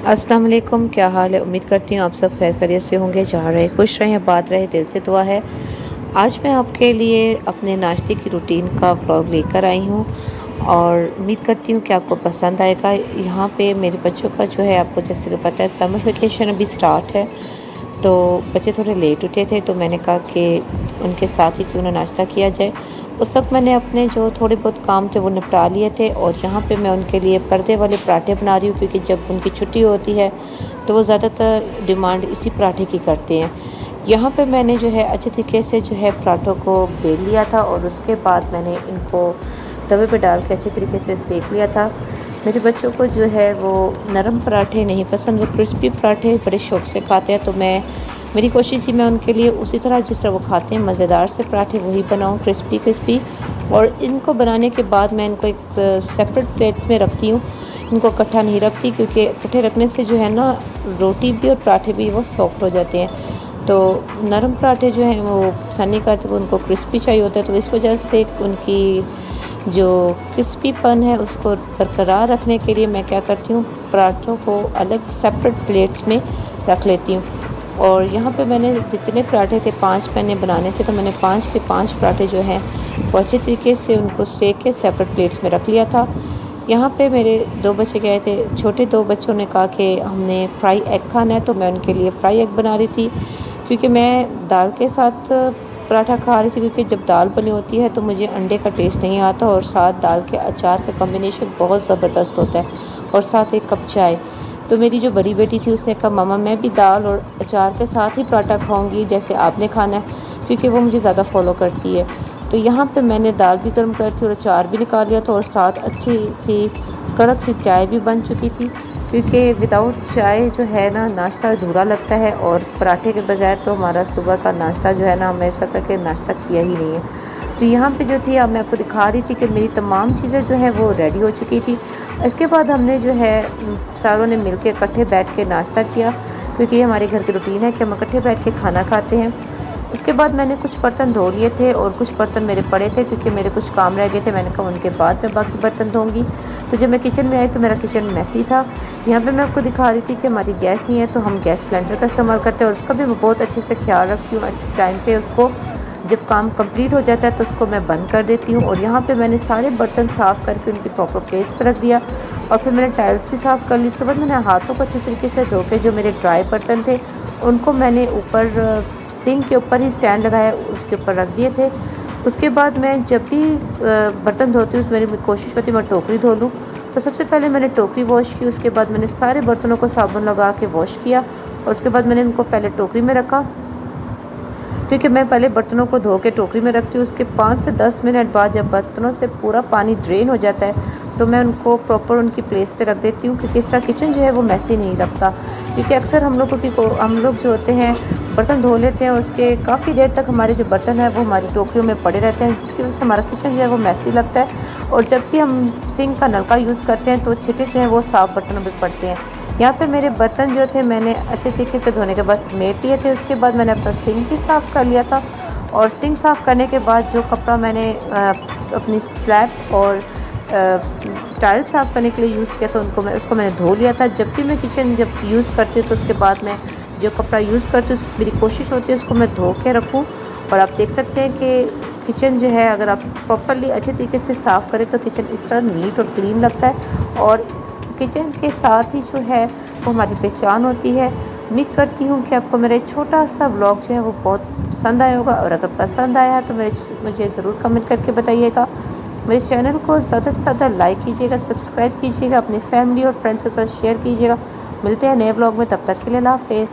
अस्सलाम वालेकुम, क्या हाल है। उम्मीद करती हूँ आप सब खैर खैरियत से होंगे, जहाँ रहे खुश रहें, बात रहे, दिल से दुआ है। आज मैं आपके लिए अपने नाश्ते की रूटीन का व्लॉग लेकर आई हूँ और उम्मीद करती हूँ कि आपको पसंद आएगा। यहाँ पे मेरे बच्चों का जो है, आपको जैसे कि पता है, समर वेकेशन अभी स्टार्ट है, तो बच्चे थोड़े लेट उठे थे, तो मैंने कहा कि उनके साथ ही क्यों ना नाश्ता किया जाए। उस वक्त मैंने अपने जो थोड़े बहुत काम थे वो निपटा लिए थे और यहाँ पे मैं उनके लिए पर्दे वाले पराठे बना रही हूँ, क्योंकि जब उनकी छुट्टी होती है तो वो ज़्यादातर डिमांड इसी पराठे की करते हैं। यहाँ पे मैंने जो है अच्छे तरीके से जो है पराठों को बेल लिया था और उसके बाद मैंने इनको तवे पे डाल के अच्छे तरीके से सेक लिया था। मेरे बच्चों को जो है वो नरम पराठे नहीं पसंद, वो क्रिस्पी पराठे बड़े शौक़ से खाते हैं, तो मेरी कोशिश थी मैं उनके लिए उसी तरह जिस तरह वो खाते हैं मज़ेदार से पराठे वही बनाऊं, क्रिस्पी क्रिस्पी। और इनको बनाने के बाद मैं इनको एक सेपरेट प्लेट्स में रखती हूँ, इनको इकट्ठा नहीं रखती, क्योंकि इकट्ठे रखने से जो है ना, रोटी भी और पराठे भी वो सॉफ्ट हो जाते हैं। तो नरम पराठे जो हैं वो पसंद नहीं करते, वो उनको क्रिस्पी चाहिए होता है, तो इस वजह से उनकी जो क्रिस्पीपन है उसको बरकरार रखने के लिए मैं क्या करती हूँ, पराठों को अलग सेपरेट प्लेट्स में रख लेती हूँ। और यहाँ पे मैंने जितने पराठे थे, 5 मैंने बनाने थे, तो मैंने 5 के 5 पराठे जो हैं वो अच्छे तरीके से उनको सेक के सेपरेट प्लेट्स में रख लिया था। यहाँ पे मेरे 2 बच्चे गए थे, छोटे 2 बच्चों ने कहा कि हमने फ्राई एग खाना है, तो मैं उनके लिए फ्राई एग बना रही थी, क्योंकि मैं दाल के साथ पराठा खा रही थी, क्योंकि जब दाल बनी होती है तो मुझे अंडे का टेस्ट नहीं आता और साथ दाल के अचार का कॉम्बिनेशन बहुत ज़बरदस्त होता है, और साथ एक कप चाय। तो मेरी जो बड़ी बेटी थी उसने कहा, मामा मैं भी दाल और अचार के साथ ही पराठा खाऊंगी जैसे आपने खाना है, क्योंकि वो मुझे ज़्यादा फॉलो करती है। तो यहाँ पे मैंने दाल भी गर्म कर थी और अचार भी निकाल लिया था, और साथ अच्छी सी कड़क सी चाय भी बन चुकी थी, क्योंकि विदाउट चाय जो है ना, नाश्ता अधूरा लगता है, और पराठे के बगैर तो हमारा सुबह का नाश्ता जो है ना, हमें ऐसा करके नाश्ता किया ही नहीं है। तो यहाँ पे जो थी, अब मैं आपको दिखा रही थी कि मेरी तमाम चीज़ें जो हैं वो रेडी हो चुकी थी। इसके बाद हमने जो है सारों ने मिल के इकट्ठे बैठ के नाश्ता किया, क्योंकि ये हमारे घर की रूटीन है कि हम इकट्ठे बैठ के खाना खाते हैं। उसके बाद मैंने कुछ बर्तन धो लिए थे और कुछ बर्तन मेरे पड़े थे, क्योंकि मेरे कुछ काम रह गए थे, मैंने कहा उनके बाद मैं बाकी बर्तन धोंगी। तो जब मैं किचन में आई तो मेरा किचन मैसी था। यहाँ पे मैं आपको दिखा रही थी कि हमारी गैस नहीं है, तो हम गैस सिलेंडर का इस्तेमाल करते हैं, और उसका भी मैं बहुत अच्छे से ख्याल रखती हूँ। टाइम पे उसको जब काम कंप्लीट हो जाता है तो उसको मैं बंद कर देती हूँ। और यहाँ पे मैंने सारे बर्तन साफ़ करके उनकी प्रॉपर प्लेस पर रख दिया, और फिर मैंने टाइल्स भी साफ़ कर ली। उसके बाद मैंने हाथों को अच्छे तरीके से धो के जो मेरे ड्राई बर्तन थे उनको मैंने ऊपर सिंक के ऊपर ही स्टैंड लगाया, उसके ऊपर रख दिए थे। उसके बाद मैं जब भी बर्तन धोती हूँ, मेरी कोशिश होती है मैं टोकरी धो लूँ। तो सबसे पहले मैंने टोकरी वॉश की, उसके बाद मैंने सारे बर्तनों को साबुन लगा के वॉश किया, और उसके बाद मैंने उनको पहले टोकरी में रखा, क्योंकि मैं पहले बर्तनों को धो के टोकरी में रखती हूँ। उसके 5 से 10 मिनट बाद जब बर्तनों से पूरा पानी ड्रेन हो जाता है तो मैं उनको प्रॉपर उनकी प्लेस पे रख देती हूँ, क्योंकि इस तरह किचन जो है वो मैसी नहीं लगता। क्योंकि अक्सर हम लोग जो होते हैं बर्तन धो लेते हैं, उसके काफ़ी देर तक हमारे जो बर्तन है वो हमारी टोकरियों में पड़े रहते हैं, जिसकी वजह से हमारा किचन जो है वो मैसी लगता है। और जब भी हम सिंक का नलका यूज़ करते हैं तो छींटे जो हैं वो साफ़ बर्तनों में पड़ते हैं। यहाँ पे मेरे बर्तन जो थे मैंने अच्छे तरीके से धोने के बाद समेट लिए थे। उसके बाद मैंने अपना सिंक भी साफ़ कर लिया था, और सिंक साफ़ करने के बाद जो कपड़ा मैंने अपनी स्लैब और टाइल साफ़ करने के लिए यूज़ किया था उसको मैंने धो लिया था। जब भी मैं किचन यूज़ करती हूँ तो उसके बाद मैं जो कपड़ा यूज़ करती हूँ मेरी कोशिश होती है उसको मैं धो के रखूँ। और आप देख सकते हैं कि किचन जो है अगर आप प्रॉपरली अच्छे तरीके से साफ़ करें तो किचन इस तरह नीट और क्लीन लगता है, और किचन के साथ ही जो है वो हमारी पहचान होती है। उम्मीद करती हूँ कि आपको मेरा छोटा सा व्लॉग जो है वो बहुत पसंद आया होगा, और अगर पसंद आया है तो मुझे ज़रूर कमेंट करके बताइएगा। मेरे चैनल को ज़्यादा से ज़्यादा लाइक कीजिएगा, सब्सक्राइब कीजिएगा, अपनी फैमिली और फ्रेंड्स के साथ शेयर कीजिएगा। मिलते हैं नए व्लॉग में, तब तक के लिए अल्लाह हाफ़िज़।